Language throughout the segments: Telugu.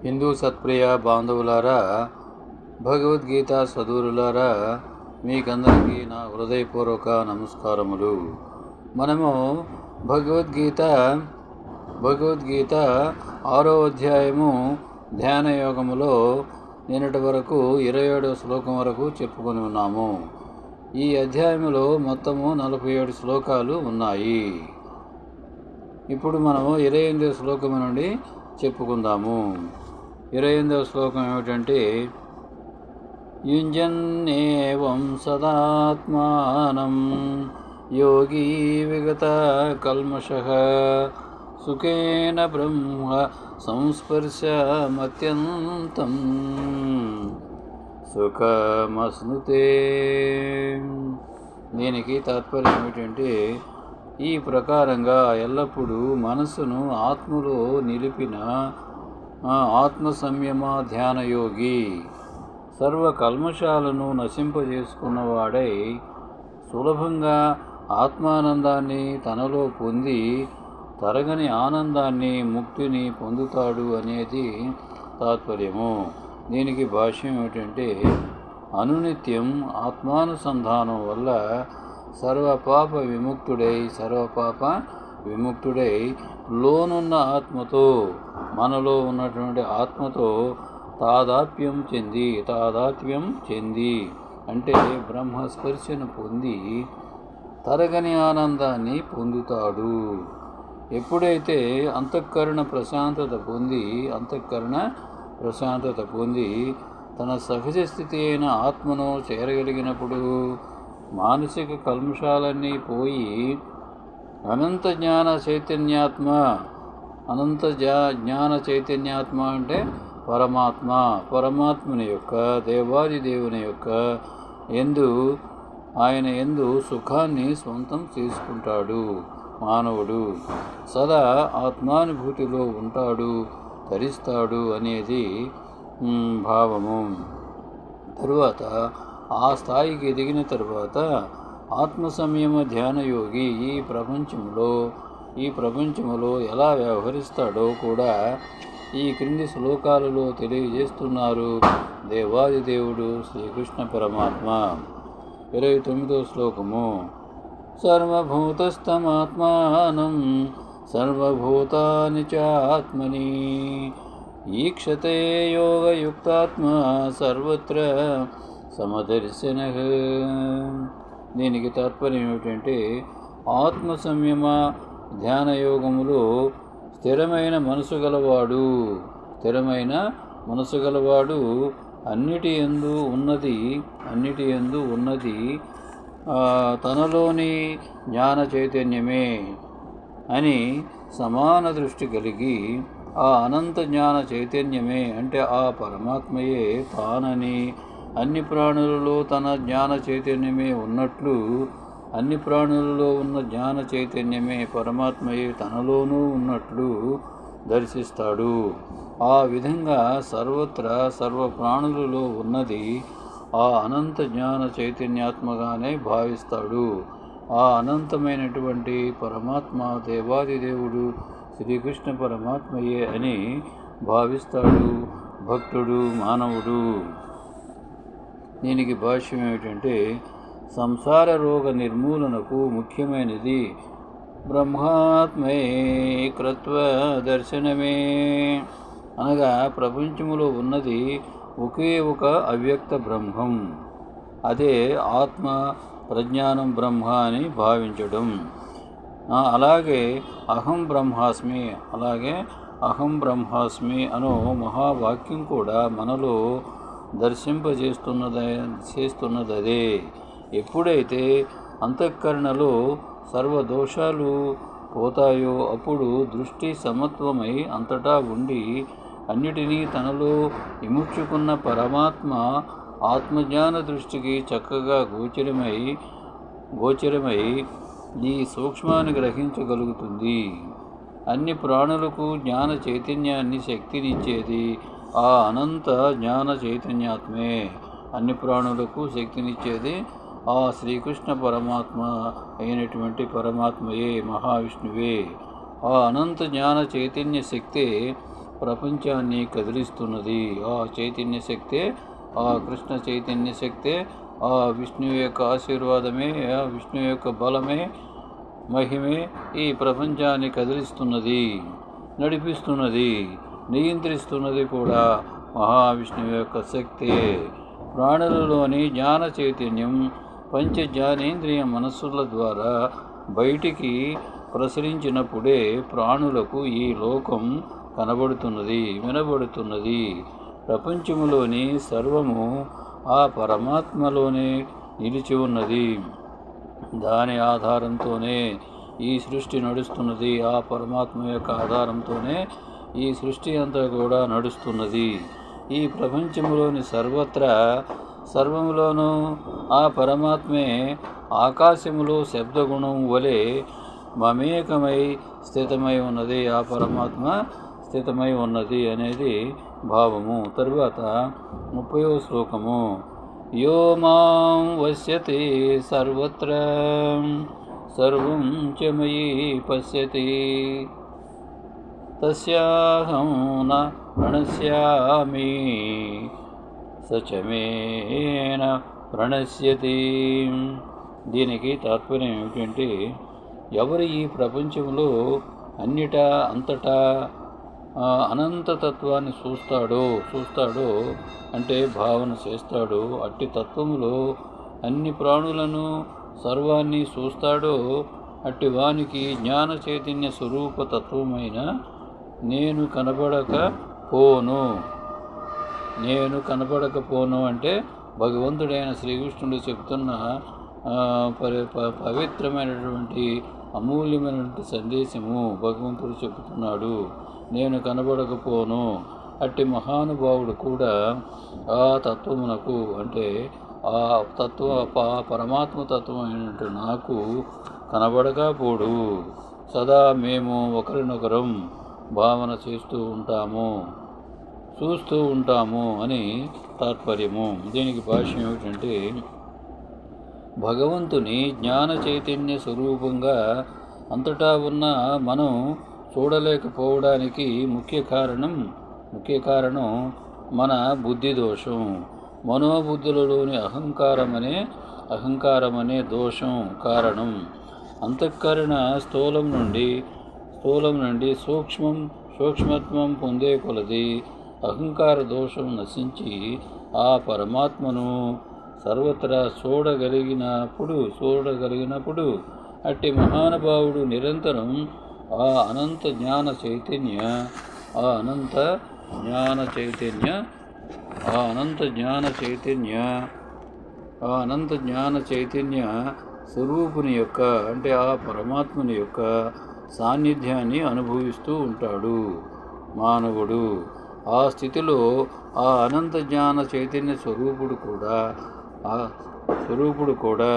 హిందూ సత్ప్రియ బాంధవులారా, భగవద్గీత సదూరులారా, మీకందరికీ నా హృదయపూర్వక నమస్కారములు. మనము భగవద్గీత 6వ అధ్యాయము ధ్యాన యోగములో నిన్నటి వరకు 27వ శ్లోకం వరకు చెప్పుకొని ఉన్నాము. ఈ అధ్యాయములో మొత్తము 47 శ్లోకాలు ఉన్నాయి. ఇప్పుడు మనము 28వ శ్లోకం నుండి చెప్పుకుందాము. 28వ శ్లోకం ఏమిటంటే, యుంజన్నేవం సదాత్మానం యోగీ విగత కల్మషః సుఖేన బ్రహ్మ సంస్పర్శమత్యంతం సుఖమస్నుతే. దీనికి తాత్పర్యం ఏమిటంటే, ఈ ప్రకారంగా ఎల్లప్పుడూ మనస్సును ఆత్మలో నిలిపిన ఆత్మ సంయమ ధ్యానయోగి సర్వ కల్మషాలను నశింపజేసుకున్నవాడై సులభంగా ఆత్మానందాన్ని తనలో పొంది తరగని ఆనందాన్ని, ముక్తిని పొందుతాడు అనేది తాత్పర్యము. దీనికి భాష్యం ఏమిటంటే, అనునిత్యం ఆత్మానుసంధానం వల్ల సర్వపాప విముక్తుడై లోనున్న ఆత్మతో, మనలో ఉన్నటువంటి ఆత్మతో తాదాత్మ్యం చెంది అంటే బ్రహ్మస్పర్శను పొంది తరగని ఆనందాన్ని పొందుతాడు. ఎప్పుడైతే అంతఃకరణ ప్రశాంతత పొంది తన సహజ స్థితి అయిన ఆత్మను చేరగలిగినప్పుడు మానసిక కల్మషాలన్నీ పోయి అనంత జ్ఞాన చైతన్యాత్మ అంటే పరమాత్ముని యొక్క, దేవాది దేవుని యొక్క ఆయన యందు సుఖాన్ని స్వంతం చేసుకుంటాడు. మానవుడు సదా ఆత్మానుభూతిలో ఉంటాడు, ధరిస్తాడు అనేది భావము. తరువాత ఆ స్థాయికి ఎదిగిన తరువాత ఆత్మ సంయమ ధ్యానయోగి ఈ ప్రపంచములో ఎలా వ్యవహరిస్తాడో కూడా ఈ క్రింది శ్లోకాలలో తెలియజేస్తున్నారు దేవాది దేవుడు శ్రీకృష్ణ పరమాత్మ. 29వ శ్లోకము, సర్వభూతస్థమాత్మానం సర్వభూతాని చాత్మని ఈక్షతే యోగయుక్తాత్మ సర్వత్ర సమదర్శనః. దీనికి తాత్పర్యం ఏమిటంటే, ఆత్మ సంయమ ధ్యానయోగములో స్థిరమైన మనసు గలవాడు అన్నిటి యందు ఉన్నది తనలోని జ్ఞాన చైతన్యమే అని సమాన దృష్టి కలిగి, ఆ అనంత జ్ఞాన చైతన్యమే అంటే ఆ పరమాత్మయే తానని, అన్ని ప్రాణులలో తన జ్ఞాన చైతన్యమే ఉన్నట్లు అన్ని ప్రాణులలో ఉన్న జ్ఞాన చైతన్యమే పరమాత్మయే తనలోనూ ఉన్నట్లు దర్శిస్తాడు. ఆ విధంగా సర్వత్రా సర్వ ప్రాణులలో ఉన్నది ఆ అనంత జ్ఞాన చైతన్యాత్మగానే భావిస్తాడు. ఆ అనంతమైనటువంటి పరమాత్మ దేవాది దేవుడు శ్రీకృష్ణ పరమాత్మయే అని భావిస్తాడు భక్తుడు, మానవుడు. దీనికి భాష్యం ఏమిటంటే, సంసార రోగ నిర్మూలనకు ముఖ్యమైనది బ్రహ్మాత్మైకత్వ దర్శనమే. అనగా ప్రపంచములో ఉన్నది ఒకే ఒక అవ్యక్త బ్రహ్మం, అదే ఆత్మ ప్రజ్ఞానం బ్రహ్మ అని భావించడం. అలాగే అహం బ్రహ్మాస్మి అనో మహావాక్యం కూడా మనలో చేస్తున్నదే. ఎప్పుడైతే అంతఃకరణలో సర్వదోషాలు పోతాయో అప్పుడు దృష్టి సమత్వమై అంతటా ఉండి అన్నిటినీ తనలో ఇముడ్చుకున్న పరమాత్మ ఆత్మజ్ఞాన దృష్టికి చక్కగా గోచరమై ఈ సూక్ష్మాన్ని గ్రహించగలుగుతుంది. అన్ని ప్రాణులకు జ్ఞాన చైతన్యాన్ని, శక్తినిచ్చేది ఆ అనంత జ్ఞాన చైతన్యాత్మే. అన్ని ప్రాణులకు శక్తినిచ్చేది ఆ శ్రీకృష్ణ పరమాత్మ అయినటువంటి పరమాత్మయే, మహావిష్ణువే. ఆ అనంత జ్ఞాన చైతన్య శక్తే ప్రపంచాన్ని కదిలిస్తున్నది. ఆ చైతన్య శక్తే, ఆ కృష్ణ చైతన్య శక్తే, ఆ విష్ణువు యొక్క ఆశీర్వాదమే, ఆ విష్ణువు యొక్క బలమే, మహిమే ఈ ప్రపంచాన్ని కదిలిస్తున్నది, నడిపిస్తున్నది, నియంత్రిస్తున్నది కూడా మహావిష్ణువు యొక్క శక్తే. ప్రాణులలోని జ్ఞాన చైతన్యం పంచ జ్ఞానేంద్రియ మనస్సుల ద్వారా బయటికి ప్రసరించినప్పుడే ప్రాణులకు ఈ లోకం కనబడుతున్నది, వినబడుతున్నది. ప్రపంచములోని సర్వము ఆ పరమాత్మలోనే నిలిచి ఉన్నది. దాని ఆధారంతోనే ఈ సృష్టి నడుస్తున్నది. ఆ పరమాత్మ యొక్క ఆధారంతోనే ఈ సృష్టి అంతా కూడా నడుస్తున్నది. ఈ ప్రపంచంలోని సర్వములోనూ ఆ పరమాత్మే ఆకాశములో శబ్దగుణం వలె మమేకమై స్థితమై ఉన్నది. ఆ పరమాత్మ స్థితమై ఉన్నది అనేది భావము. తరువాత 30వ శ్లోకము. యో మాం వశ్యతి సర్వత్ర సర్వం చ మయి పశ్యతి తస్యాహం న ప్రణశ్యామి సచమేన ప్రణశ్యతి. దీనికి తాత్పర్యం ఏమిటంటే, ఎవరు ఈ ప్రపంచంలో అన్నిటా అంతటా అనంతతత్వాన్ని చూస్తాడో అంటే భావన చేస్తాడో, అట్టి తత్వములో అన్ని ప్రాణులను సర్వాన్ని చూస్తాడో, అట్టి వానికి జ్ఞాన చైతన్య స్వరూప తత్వమైన నేను కనబడకపోను అంటే భగవంతుడైన శ్రీకృష్ణుడు చెప్తున్న పవిత్రమైనటువంటి అమూల్యమైనటువంటి సందేశము భగవంతుడు చెబుతున్నాడు. నేను కనబడకపోను. అట్టి మహానుభావుడు కూడా ఆ తత్వమునకు అంటే ఆ పరమాత్మ తత్వమైనటువంటి నాకు కనబడకపోడు. సదా మేము ఒకరినొకరం భావన చేస్తూ చూస్తూ ఉంటాము అని తాత్పర్యము. దీనికి భాష్యం ఏమిటంటే, భగవంతుని జ్ఞాన చైతన్య స్వరూపంగా అంతటా ఉన్న మనం చూడలేకపోవడానికి ముఖ్య కారణం మన బుద్ధి దోషం. మనోబుద్ధులలోని అహంకారమనే దోషం కారణం. అంతఃకరణ స్థూలం నుండి సూక్ష్మత్వం పొందే కొలది అహంకార దోషం నశించి ఆ పరమాత్మను సర్వత్రా చూడగలిగినప్పుడు అట్టి మహానుభావుడు నిరంతరం ఆ అనంత జ్ఞాన చైతన్య స్వరూపుని యొక్క అంటే ఆ పరమాత్మని యొక్క సాన్నిధ్యాన్ని అనుభవిస్తూ ఉంటాడు మానవుడు. ఆ స్థితిలో ఆ అనంత జ్ఞాన చైతన్య స్వరూపుడు కూడా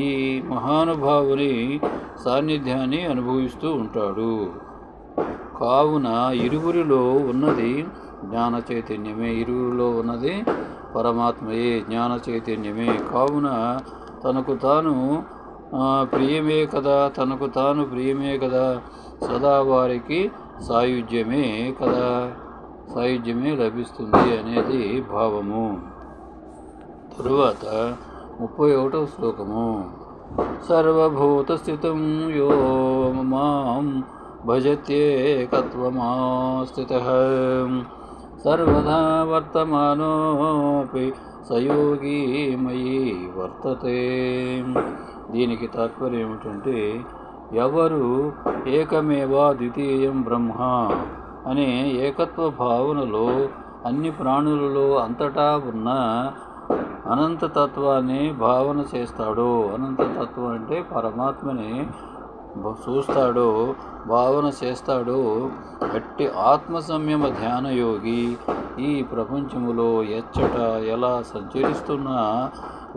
ఈ మహానుభావుని సాన్నిధ్యాన్ని అనుభవిస్తూ ఉంటాడు. కావున ఇరువురిలో ఉన్నది జ్ఞాన చైతన్యమే, ఇరువురిలో ఉన్నది పరమాత్మయే, జ్ఞాన చైతన్యమే. కావున తనకు తాను ప్రియమే కదా, సదా వారికి సాయుధ్యమే లభిస్తుంది అనేది భావము. తరువాత 31వ శ్లోకము. సర్వభూతస్థితం యో మాం భజత్యేకత్వమాస్థితః సర్వదా వర్తమానోపి సయోగి మయి వర్తతే. దీనికి తాత్పర్యం ఏమిటంటే, ఎవరు ఏకమేవా ద్వితీయం బ్రహ్మ అనే ఏకత్వ భావనలో అన్ని ప్రాణులలో అంతటా ఉన్న అనంతతత్వాన్ని భావన చేస్తాడో, అనంతతత్వం అంటే పరమాత్మని చూస్తాడో, భావన చేస్తాడో, అట్టి ఆత్మ సంయమ ధ్యానయోగి ఈ ప్రపంచములో ఎలా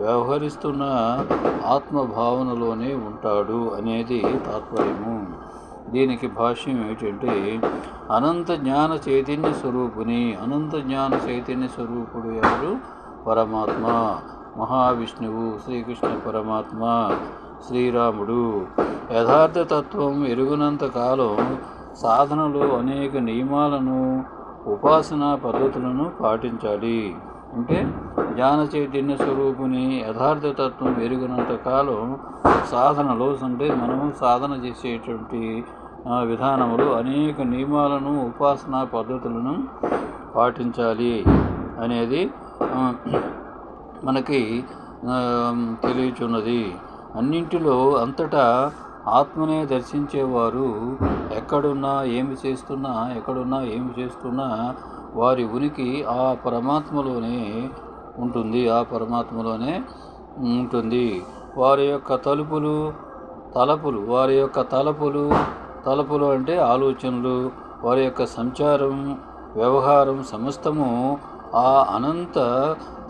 వ్యవహరిస్తున్నా ఆత్మభావనలోనే ఉంటాడు అనేది తాత్పర్యము. దీనికి భాష్యం ఏమిటంటే, అనంత జ్ఞాన చైతన్య స్వరూపుడు ఎవరు? పరమాత్మ, మహావిష్ణువు, శ్రీకృష్ణ పరమాత్మ, శ్రీరాముడు. యథార్థ తత్వం ఎరుగునంత కాలం సాధనలో అనేక నియమాలను, ఉపాసనా పద్ధతులను పాటించాలి. అంటే జ్ఞాన చైతన్య స్వరూపుని యథార్థతత్వం ఎరిగినంత కాలం సాధనలో అంటే మనము సాధన చేసేటువంటి విధానములు అనేక నియమాలను, ఉపాసనా పద్ధతులను పాటించాలి అనేది మనకి తెలియచున్నది. అన్నింటిలో అంతటా ఆత్మనే దర్శించేవారు ఎక్కడున్నా ఏమి చేస్తున్నా వారి ఉనికి ఆ పరమాత్మలోనే ఉంటుంది. వారి యొక్క తలపులు అంటే ఆలోచనలు, వారి యొక్క సంచారం, వ్యవహారం సమస్తము ఆ అనంత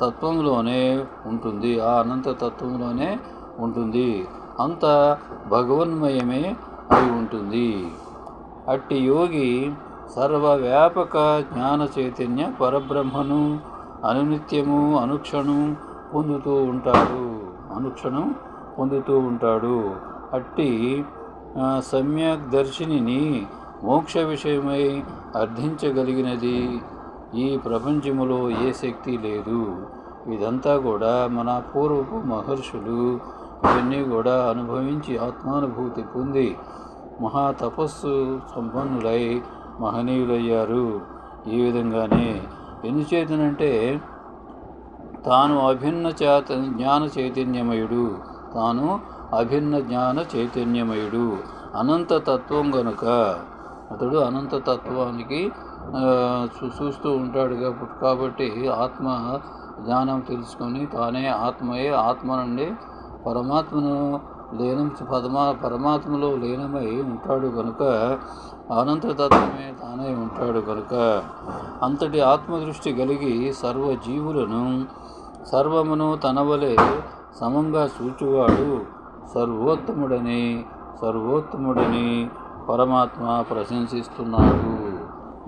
తత్వంలోనే ఉంటుంది. అంత భగవన్మయమే అయి ఉంటుంది. అట్టి యోగి సర్వవ్యాపక జ్ఞాన చైతన్య పరబ్రహ్మను అనునిత్యము అనుక్షణం పొందుతూ ఉంటాడు. అట్టి సమ్యక్ దర్శినిని మోక్ష విషయమై అర్థించగలిగినది ఈ ప్రపంచములో ఏ శక్తి లేదు. ఇదంతా కూడా మన పూర్వపు మహర్షులు ఇవన్నీ కూడా అనుభవించి ఆత్మానుభూతి పొంది మహాతపస్సు సంపన్నులై మహనీయులయ్యారు. ఈ విధంగానే ఎందుచేతనంటే తాను అభిన్న జ్ఞాన చైతన్యమయుడు అనంతతత్వం గనుక అతడు అనంతతత్వానికి చూస్తూ ఉంటాడు. కాబట్టి ఆత్మ జ్ఞానం తెలుసుకొని తానే ఆత్మ నుండి పరమాత్మలో లీనమై ఉంటాడు కనుక అనంతతత్వమే తానే ఉంటాడు కనుక అంతటి ఆత్మదృష్టి కలిగి సర్వమును తనవలే సమంగా చూచువాడు సర్వోత్తముడని పరమాత్మ ప్రశంసిస్తున్నాడు.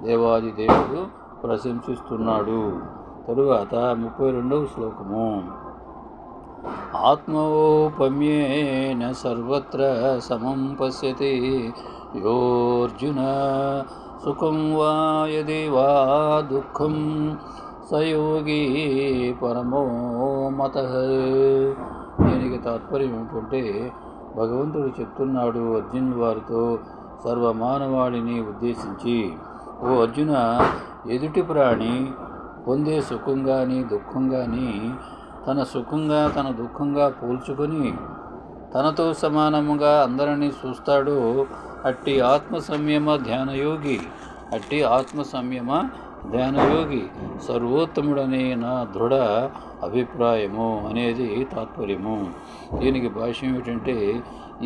దేవాది దేవుడు ప్రశంసిస్తున్నాడు. తరువాత 32వ శ్లోకము. ఆత్మోపమ్యేన సర్వత్ర సమం పశ్యతి యోర్జున సుఖం వా యది వా దుఃఖం సయోగి పరమో మతః. దీనికి తాత్పర్యం ఏంటంటే భగవంతుడు చెప్తున్నాడు అర్జున్ వారితో సర్వమానవాళిని ఉద్దేశించి, ఓ అర్జున, ఎదుటి ప్రాణి పొందే సుఖం కానీ దుఃఖం కానీ తన దుఃఖంగా పోల్చుకొని తనతో సమానముగా అందరినీ చూస్తాడో అట్టి ఆత్మ సంయమ ధ్యానయోగి సర్వోత్తముడనే నా దృఢ అభిప్రాయము అనేది తాత్పర్యము. దీనికి భాష్యం ఏమిటంటే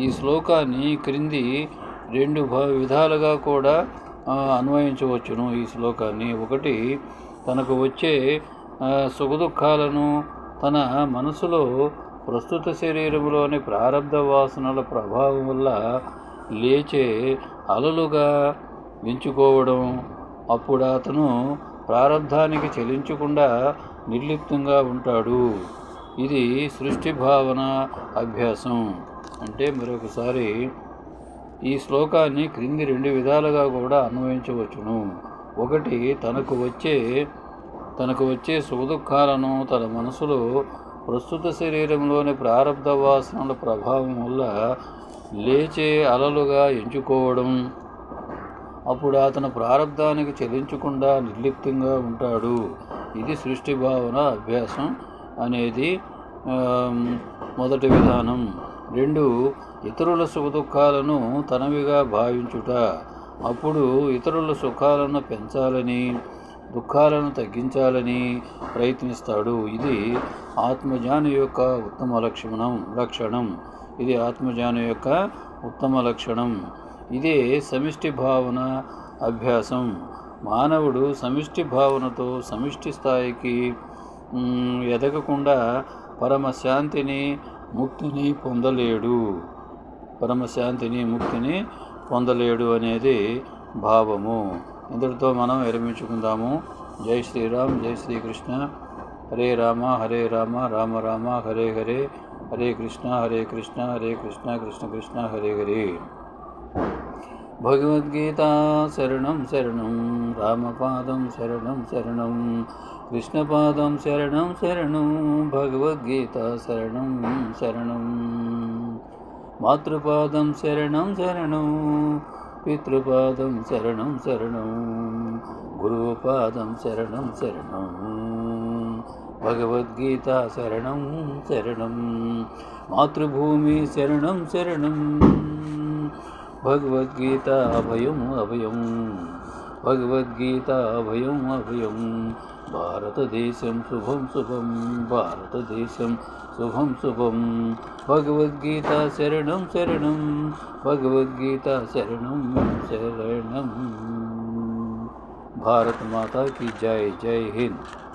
ఈ శ్లోకాన్ని క్రింది 2 విధాలుగా కూడా అన్వయించవచ్చును. ఈ శ్లోకాన్ని ఒకటి, తనకు వచ్చే సుఖదుఖాలను తన మనసులో ప్రస్తుత శరీరంలోని ప్రారబ్ధ వాసనల ప్రభావం వల్ల లేచే అలలుగా ఎంచుకోవడం. అప్పుడు అతను ప్రారబ్ధానికి చెలించకుండా నిర్లిప్తంగా ఉంటాడు. ఇది సృష్టి భావన అభ్యాసం. అంటే మరొకసారి ఈ శ్లోకాన్ని క్రింది 2 విధాలుగా కూడా అన్వయించవచ్చును. ఒకటి, తనకు వచ్చే సుఖదుఖాలను తన మనసులో ప్రస్తుత శరీరంలోని ప్రారబ్ధ వాసనల ప్రభావం వల్ల లేచే అలలుగా ఎంచుకోవడం. అప్పుడు అతను ప్రారబ్ధానికి చెలించకుండా నిర్లిప్తంగా ఉంటాడు. ఇది సృష్టి భావన అభ్యాసం అనేది మొదటి విధానం. 2, ఇతరుల సుఖదుఖాలను తనవిగా భావించుట. అప్పుడు ఇతరుల సుఖాలను పెంచాలని, దుఃఖాలను తగ్గించాలని ప్రయత్నిస్తాడు. ఇది ఆత్మజ్ఞాని యొక్క ఉత్తమ లక్షణం. ఇదే సమిష్టి భావన అభ్యాసం. మానవుడు సమిష్టి భావనతో సమిష్టి స్థాయికి ఎదగకుండా పరమశాంతిని ముక్తిని పొందలేడు అనేది భావము. ఇంతటితో మనం విరమించుకుందాము. జై శ్రీరామ్, జై శ్రీకృష్ణ. హరే రామ హరే రామ, రామ రామ హరే హరే, హరే కృష్ణ హరే కృష్ణ, హరే కృష్ణ కృష్ణ కృష్ణ హరే హరే. భగవద్గీతా శరణం శరణం, రామపాదం శరణం శరణం, కృష్ణపాదం శరణం శరణం, భగవద్గీత శరణం శరణం, మాతృపాదం శరణం శరణం, పితృపాదం శరణం శరణం, గురుపాదం శరణం శరణం, భగవద్గీత శరణం శరణం, మాతృభూమి శరణం శరణం, భగవద్గీత అభయం అభయం, భగవద్గీత అభయం అభయం, భారతదేశం శుభం శుభం, భారతదేశం శుభం శుభం, భగవద్గీత శరణం శరణం, భగవద్గీత శరణం శరణం. భారత మాతా की जय. जय हिंद.